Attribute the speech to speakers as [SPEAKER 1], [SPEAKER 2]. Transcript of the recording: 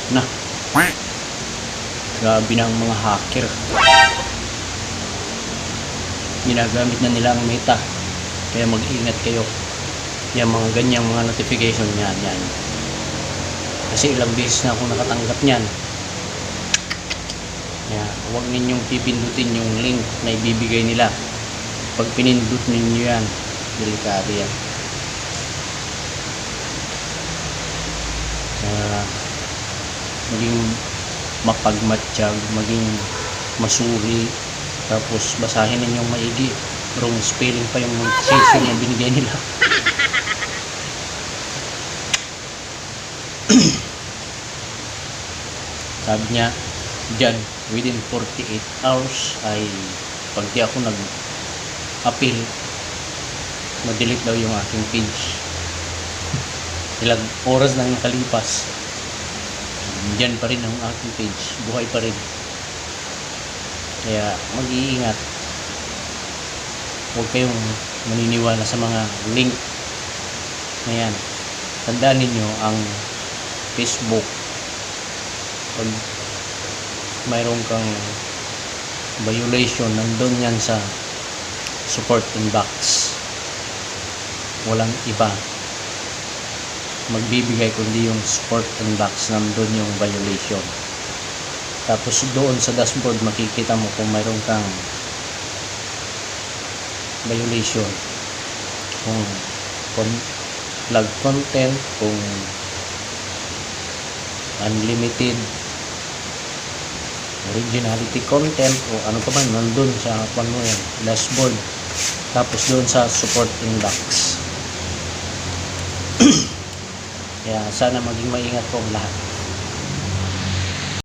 [SPEAKER 1] Na, grabe na ang mga hacker. Ginagamit na nila ang Meta. Kaya mag-ingat kayo. Yung mga ganyang mga notification yan. Kasi ilang beses na ako nakatanggap niyan. Huwag ninyong pipindutin yung link na ibibigay nila. Pag pinindut ninyo yan, delikado yan. Maging mapagmatsyag, maging masuri, tapos basahin ninyong maigi. Wrong spelling pa yung notification na binigay nila. Sabi niya dyan, within 48 hours ay pag di ako nag-appeal, ma-delete daw yung aking page. Ilang oras lang nakalipas, dyan pa rin ang aking page, buhay pa rin. Kaya mag-iingat, huwag kayong maniniwala sa mga link na yan. Tandaan ninyo ang Facebook, pag mayroon kang violation, nandun yan sa support inbox. Walang iba magbibigay kundi yung support inbox, nandun yung violation. Tapos doon sa dashboard makikita mo kung mayroon kang violation, kung flag content, kung unlimited, originality content, o ano pa man, nandun sa dashboard. Tapos doon sa support inbox. Kaya sana maging maingat po lahat.